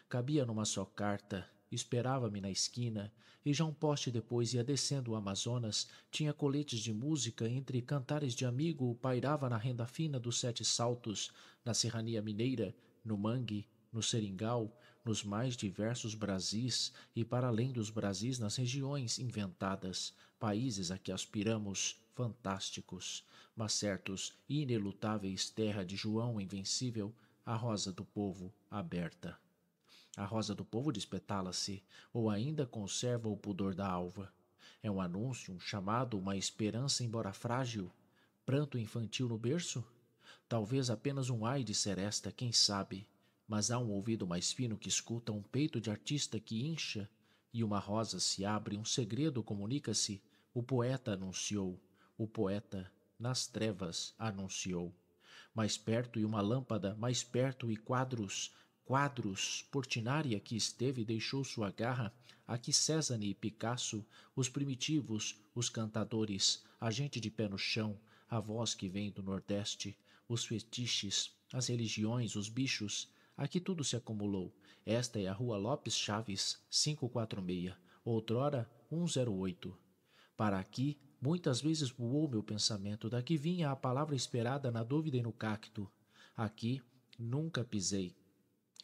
Cabia numa só carta, esperava-me na esquina, e já um poste depois ia descendo o Amazonas, tinha coletes de música, entre cantares de amigo, pairava na renda fina dos 7 saltos, na serrania mineira, no mangue, no seringal, nos mais diversos Brasis e para além dos Brasis nas regiões inventadas, países a que aspiramos, fantásticos, mas certos e inelutáveis terra de João invencível, a rosa do povo aberta. A rosa do povo despetala-se, ou ainda conserva o pudor da alva. É um anúncio, um chamado, uma esperança, embora frágil. Pranto infantil no berço? Talvez apenas um ai de seresta, quem sabe? Mas há um ouvido mais fino que escuta, um peito de artista que incha, e uma rosa se abre, um segredo comunica-se. O poeta anunciou, o poeta, nas trevas, anunciou. Mais perto e uma lâmpada, mais perto e quadros, quadros, Portinari aqui esteve e deixou sua garra, aqui Cézanne e Picasso, os primitivos, os cantadores, a gente de pé no chão, a voz que vem do Nordeste, os fetiches, as religiões, os bichos, aqui tudo se acumulou. Esta é a Rua Lopes Chaves, 546, outrora 108. Para aqui, muitas vezes voou meu pensamento, daqui vinha a palavra esperada na dúvida e no cacto. Aqui nunca pisei,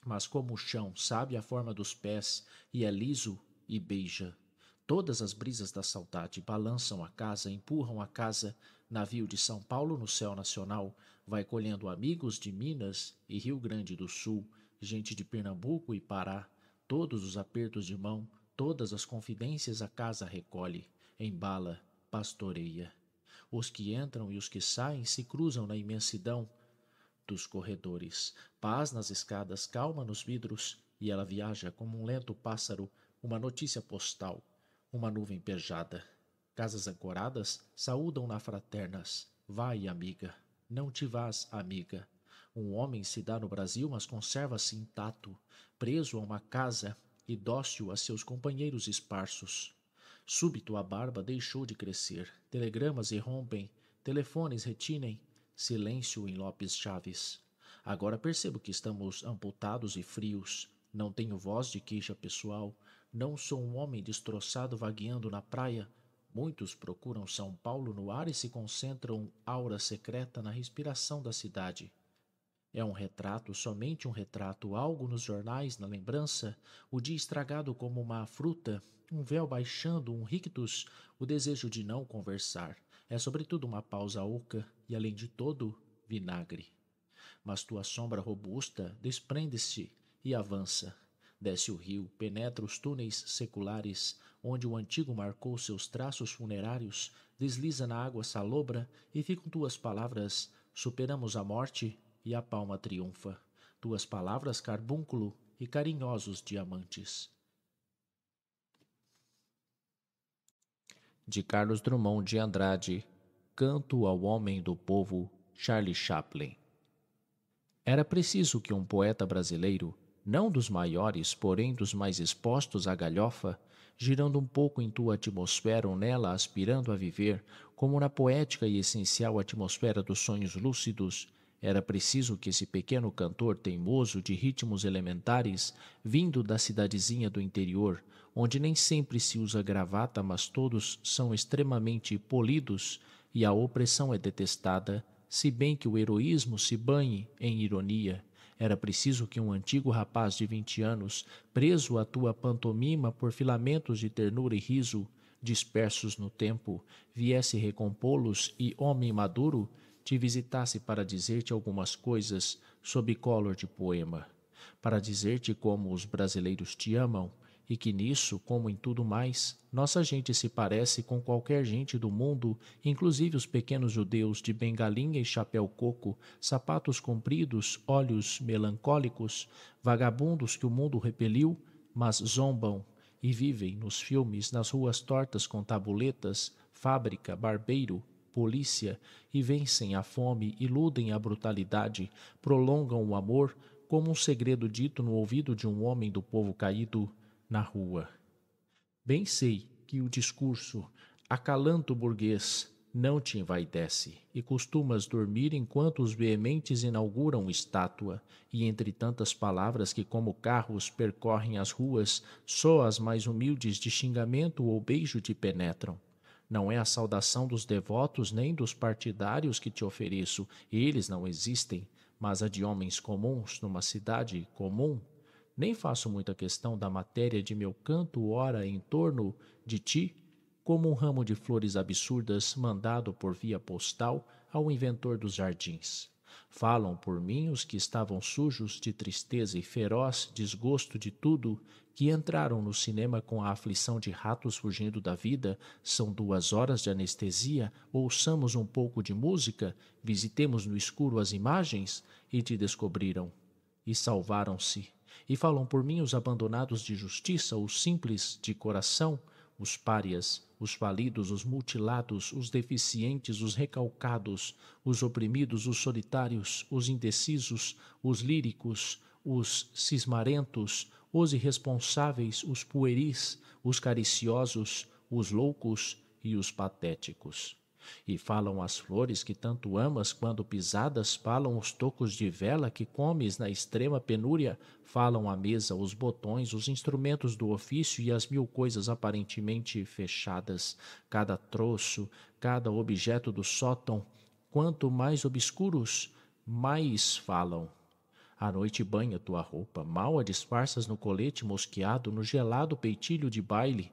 mas como o chão sabe a forma dos pés e é liso e beija. Todas as brisas da saudade balançam a casa, empurram a casa. Navio de São Paulo no céu nacional vai colhendo amigos de Minas e Rio Grande do Sul, gente de Pernambuco e Pará. Todos os apertos de mão, todas as confidências a casa recolhe, embala, pastoreia. Os que entram e os que saem se cruzam na imensidão dos corredores. Paz nas escadas, calma nos vidros, e ela viaja como um lento pássaro, uma notícia postal, uma nuvem pejada. Casas ancoradas saúdam-na fraternas. Vai, amiga. Não te vás, amiga. Um homem se dá no Brasil, mas conserva-se intacto, preso a uma casa e dócil a seus companheiros esparsos. Súbito a barba deixou de crescer. Telegramas irrompem, telefones retinem. Silêncio em Lopes Chaves. Agora percebo que estamos amputados e frios. Não tenho voz de queixa pessoal. Não sou um homem destroçado vagueando na praia. Muitos procuram São Paulo no ar e se concentram aura secreta na respiração da cidade. É um retrato, somente um retrato, algo nos jornais, na lembrança, o dia estragado como uma fruta, um véu baixando, um rictus, o desejo de não conversar. É sobretudo uma pausa oca e, além de todo, vinagre. Mas tua sombra robusta desprende-se e avança. Desce o rio, penetra os túneis seculares, onde o antigo marcou seus traços funerários, desliza na água salobra e ficam tuas palavras: superamos a morte e a palma triunfa. Tuas palavras, carbúnculo e carinhosos diamantes. De Carlos Drummond de Andrade, Canto ao Homem do Povo, Charlie Chaplin. Era preciso que um poeta brasileiro, não dos maiores, porém dos mais expostos à galhofa, girando um pouco em tua atmosfera ou nela aspirando a viver, como na poética e essencial atmosfera dos sonhos lúcidos, era preciso que esse pequeno cantor teimoso de ritmos elementares, vindo da cidadezinha do interior, onde nem sempre se usa gravata, mas todos são extremamente polidos e a opressão é detestada, se bem que o heroísmo se banhe em ironia. Era preciso que um antigo rapaz de 20 anos, preso à tua pantomima por filamentos de ternura e riso, dispersos no tempo, viesse recompô-los e, homem maduro, te visitasse para dizer-te algumas coisas sob cólor de poema, para dizer-te como os brasileiros te amam e que nisso, como em tudo mais, nossa gente se parece com qualquer gente do mundo, inclusive os pequenos judeus de bengalinha e chapéu coco, sapatos compridos, olhos melancólicos, vagabundos que o mundo repeliu, mas zombam e vivem nos filmes, nas ruas tortas com tabuletas, fábrica, barbeiro, polícia, e vencem a fome, iludem a brutalidade, prolongam o amor, como um segredo dito no ouvido de um homem do povo caído na rua. Bem sei que o discurso acalanto burguês não te envaidece, e costumas dormir enquanto os veementes inauguram estátua, e entre tantas palavras que como carros percorrem as ruas, só as mais humildes de xingamento ou beijo te penetram. Não é a saudação dos devotos nem dos partidários que te ofereço, eles não existem, mas a de homens comuns numa cidade comum. Nem faço muita questão da matéria de meu canto ora em torno de ti, como um ramo de flores absurdas mandado por via postal ao inventor dos jardins. Falam por mim os que estavam sujos de tristeza e feroz desgosto de tudo, que entraram no cinema com a aflição de ratos fugindo da vida. São 2 horas de anestesia, ouçamos um pouco de música, visitemos no escuro as imagens, e te descobriram. E salvaram-se. E falam por mim os abandonados de justiça, os simples de coração, os párias, os falidos, os mutilados, os deficientes, os recalcados, os oprimidos, os solitários, os indecisos, os líricos, os cismarentos, os irresponsáveis, os pueris, os cariciosos, os loucos e os patéticos. E falam as flores que tanto amas quando pisadas, falam os tocos de vela que comes na extrema penúria, falam a mesa, os botões, os instrumentos do ofício e as 1000 coisas aparentemente fechadas, cada troço, cada objeto do sótão. Quanto mais obscuros, mais falam. A noite banha tua roupa, mal a disfarças no colete mosqueado, no gelado peitilho de baile.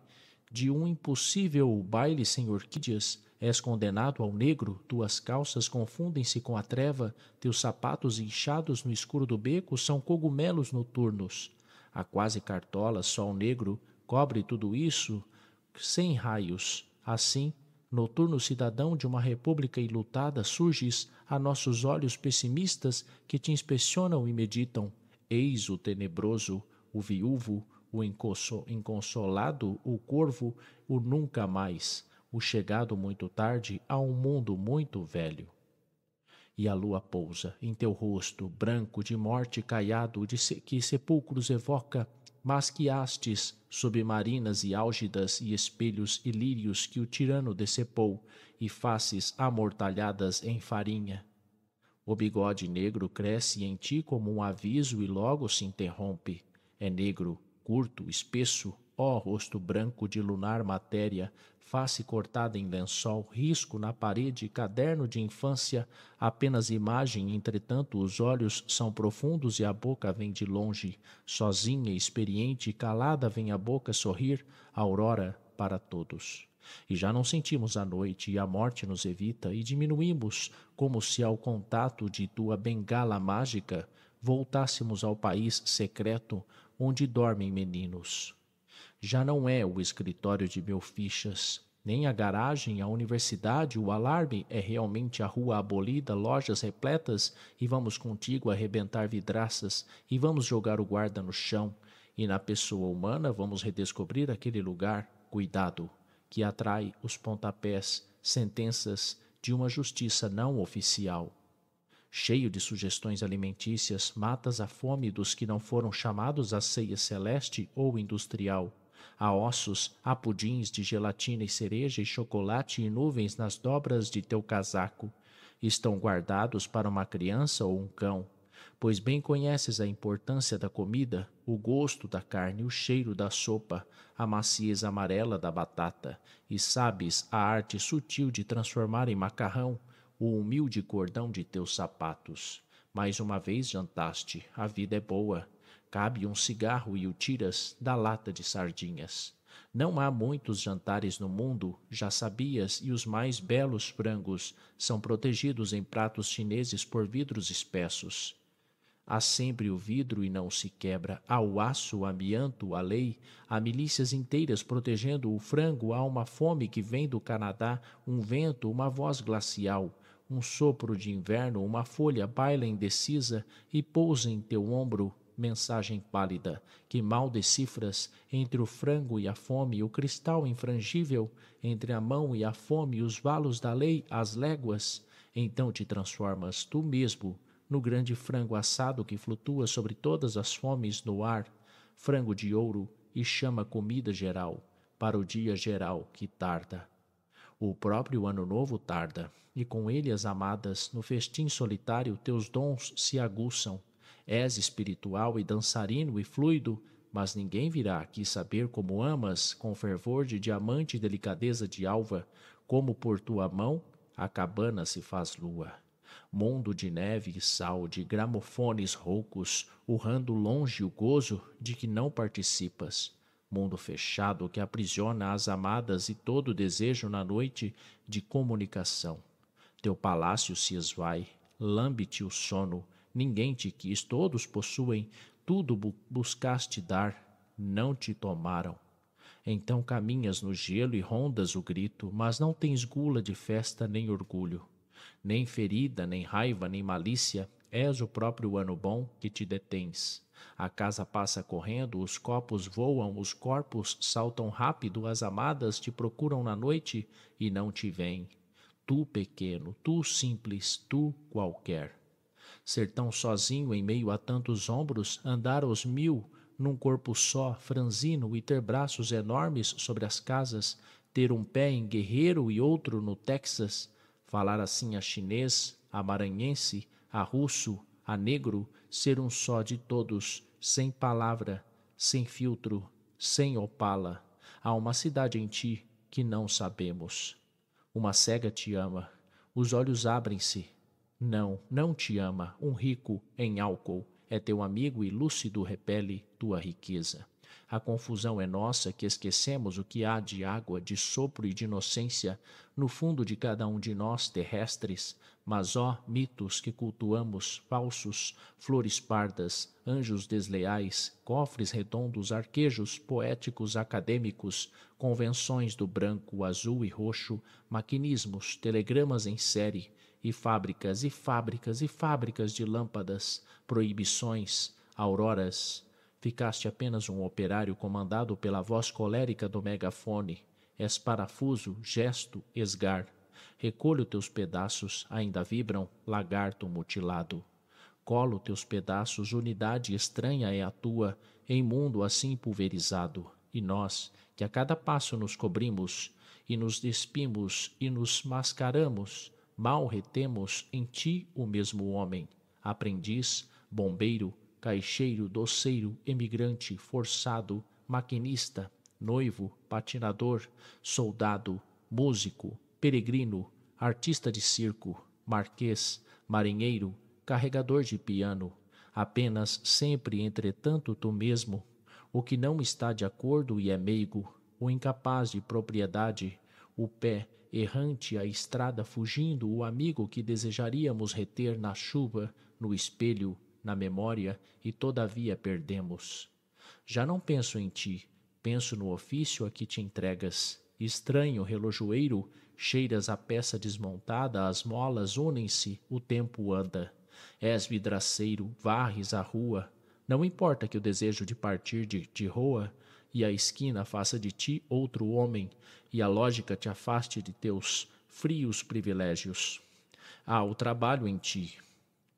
De um impossível baile sem orquídeas, és condenado ao negro, tuas calças confundem-se com a treva, teus sapatos inchados no escuro do beco são cogumelos noturnos. A quase cartola, sol negro, cobre tudo isso sem raios. Assim, noturno cidadão de uma república enlutada, surges a nossos olhos pessimistas que te inspecionam e meditam. Eis o tenebroso, o viúvo, o inconsolado, o corvo, o nunca mais, o chegado muito tarde a um mundo muito velho. E a lua pousa em teu rosto, branco de morte caiado, que sepulcros evoca, mas que hastes, submarinas e álgidas e espelhos e lírios que o tirano decepou, e faces amortalhadas em farinha. O bigode negro cresce em ti como um aviso e logo se interrompe. É negro, curto, espesso, ó rosto branco de lunar matéria, face cortada em lençol, risco na parede, caderno de infância, apenas imagem, entretanto os olhos são profundos e a boca vem de longe, sozinha, experiente, calada vem a boca sorrir, aurora para todos. E já não sentimos a noite e a morte nos evita e diminuímos, como se ao contato de tua bengala mágica voltássemos ao país secreto onde dormem meninos. Já não é o escritório de mil fichas, nem a garagem, a universidade, o alarme, é realmente a rua abolida, lojas repletas, e vamos contigo arrebentar vidraças, e vamos jogar o guarda no chão, e na pessoa humana vamos redescobrir aquele lugar, cuidado, que atrai os pontapés, sentenças de uma justiça não oficial. Cheio de sugestões alimentícias, matas a fome dos que não foram chamados à ceia celeste ou industrial. Há ossos, há pudins de gelatina e cereja e chocolate e nuvens nas dobras de teu casaco. Estão guardados para uma criança ou um cão. Pois bem conheces a importância da comida, o gosto da carne, o cheiro da sopa, a maciez amarela da batata, e sabes a arte sutil de transformar em macarrão o humilde cordão de teus sapatos. Mais uma vez jantaste, a vida é boa. Cabe um cigarro e o tiras da lata de sardinhas. Não há muitos jantares no mundo, já sabias, e os mais belos frangos são protegidos em pratos chineses por vidros espessos. Há sempre o vidro e não se quebra, há o aço, o amianto, a lei, há milícias inteiras protegendo o frango, há uma fome que vem do Canadá, um vento, uma voz glacial, um sopro de inverno, uma folha baila indecisa e pousa em teu ombro, mensagem pálida, que mal decifras, entre o frango e a fome, o cristal infrangível, entre a mão e a fome, os valos da lei, as léguas, então te transformas tu mesmo no grande frango assado que flutua sobre todas as fomes no ar, frango de ouro e chama comida geral, para o dia geral que tarda. O próprio ano novo tarda, e com ele as amadas, no festim solitário teus dons se aguçam. És espiritual e dançarino e fluido, mas ninguém virá aqui saber como amas, com fervor de diamante e delicadeza de alva, como por tua mão a cabana se faz lua. Mundo de neve e sal, de gramofones roucos, urrando longe o gozo de que não participas. mundo fechado que aprisiona as amadas e todo desejo na noite de comunicação. Teu palácio se esvai, lambe-te o sono, ninguém te quis, todos possuem, tudo buscaste dar, não te tomaram. Então caminhas no gelo e rondas o grito, mas não tens gula de festa nem orgulho. Nem ferida, nem raiva, nem malícia, és o próprio ano bom que te detens. A casa passa correndo, os copos voam, os corpos saltam rápido, as amadas te procuram na noite e não te veem. Tu pequeno, tu simples, tu qualquer. Ser tão sozinho em meio a tantos ombros, andar aos mil, num corpo só, franzino, e ter braços enormes sobre as casas, ter um pé em Guerreiro e outro no Texas, falar assim a chinês, a maranhense, a russo, a negro, ser um só de todos, sem palavra, sem filtro, sem opala. Há uma cidade em ti que não sabemos. Uma cega te ama, os olhos abrem-se. Não, não te ama. Um rico em álcool é teu amigo e lúcido repele tua riqueza. A confusão é nossa que esquecemos o que há de água, de sopro e de inocência no fundo de cada um de nós terrestres. Mas, ó, mitos que cultuamos, falsos, flores pardas, anjos desleais, cofres redondos, arquejos poéticos acadêmicos, convenções do branco, azul e roxo, maquinismos, telegramas em série, e fábricas e fábricas e fábricas de lâmpadas, proibições, auroras. Ficaste apenas um operário comandado pela voz colérica do megafone. És parafuso, gesto, esgar. Recolho teus pedaços, ainda vibram, lagarto mutilado. Colo teus pedaços, unidade estranha é a tua, em mundo assim pulverizado. E nós, que a cada passo nos cobrimos, e nos despimos, e nos mascaramos, mal retemos em ti o mesmo homem, aprendiz, bombeiro, caixeiro, doceiro, emigrante, forçado, maquinista, noivo, patinador, soldado, músico, peregrino, artista de circo, marquês, marinheiro, carregador de piano, apenas sempre entretanto tu mesmo, o que não está de acordo e é meigo, o incapaz de propriedade, o pé errante a estrada fugindo, o amigo que desejaríamos reter na chuva, no espelho, na memória, e todavia perdemos. Já não penso em ti, penso no ofício a que te entregas. Estranho relojoeiro, cheiras a peça desmontada, as molas unem-se, o tempo anda. És vidraceiro, varres a rua. Não importa que o desejo de partir te roa, e a esquina faça de ti outro homem, e a lógica te afaste de teus frios privilégios. Há o trabalho em ti,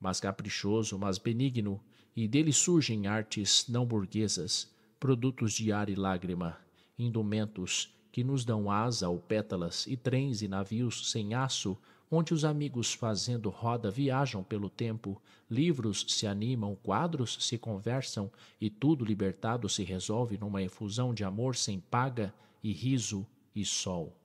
mas caprichoso, mas benigno, e dele surgem artes não burguesas, produtos de ar e lágrima, indumentos que nos dão asa ou pétalas, e trens e navios sem aço, onde os amigos fazendo roda viajam pelo tempo, livros se animam, quadros se conversam, e tudo libertado se resolve numa efusão de amor sem paga, e riso e sol.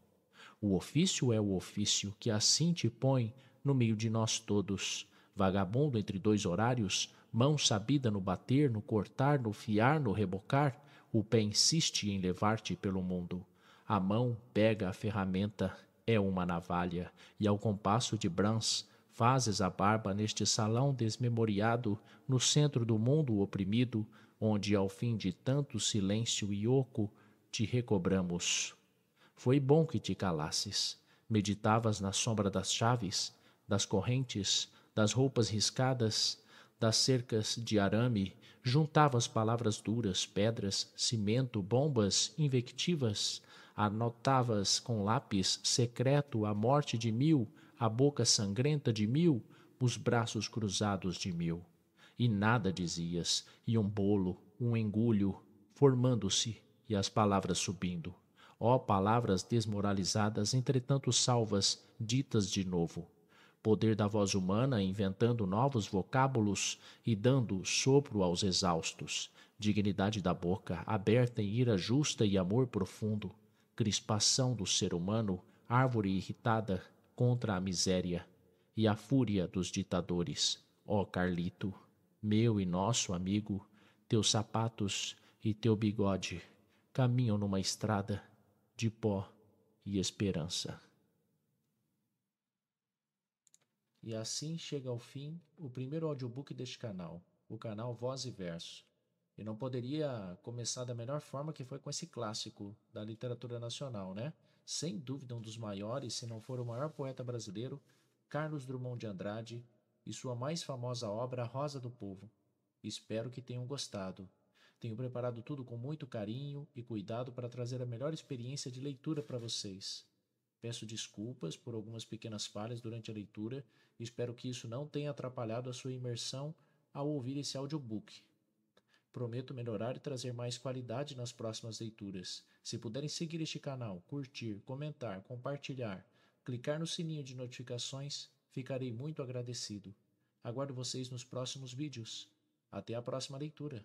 O ofício é o ofício que assim te põe no meio de nós todos, vagabundo entre dois horários, mão sabida no bater, no cortar, no fiar, no rebocar, o pé insiste em levar-te pelo mundo. A mão pega a ferramenta, é uma navalha, e ao compasso de Brahms fazes a barba neste salão desmemoriado, no centro do mundo oprimido, onde ao fim de tanto silêncio e oco te recobramos. Foi bom que te calasses, meditavas na sombra das chaves, das correntes, das roupas riscadas, das cercas de arame, juntavas palavras duras, pedras, cimento, bombas, invectivas, anotavas com lápis secreto a morte de mil, a boca sangrenta de mil, os braços cruzados de mil. E nada dizias, e um bolo, um engulho, formando-se, e as palavras subindo. Ó palavras desmoralizadas, entretanto salvas, ditas de novo. Poder da voz humana inventando novos vocábulos e dando sopro aos exaustos. Dignidade da boca, aberta em ira justa e amor profundo. Crispação do ser humano, árvore irritada contra a miséria. E a fúria dos ditadores. Ó Carlito, meu e nosso amigo, teus sapatos e teu bigode. caminham numa estrada de pó e esperança. E assim chega ao fim o primeiro audiobook deste canal, o canal Voz e Verso. E não poderia começar da melhor forma que foi com esse clássico da literatura nacional, né? Sem dúvida um dos maiores, se não for o maior poeta brasileiro, Carlos Drummond de Andrade, e sua mais famosa obra, A Rosa do Povo. Espero que tenham gostado. Tenho preparado tudo com muito carinho e cuidado para trazer a melhor experiência de leitura para vocês. Peço desculpas por algumas pequenas falhas durante a leitura e espero que isso não tenha atrapalhado a sua imersão ao ouvir esse audiobook. Prometo melhorar e trazer mais qualidade nas próximas leituras. Se puderem seguir este canal, curtir, comentar, compartilhar, clicar no sininho de notificações, ficarei muito agradecido. Aguardo vocês nos próximos vídeos. Até a próxima leitura.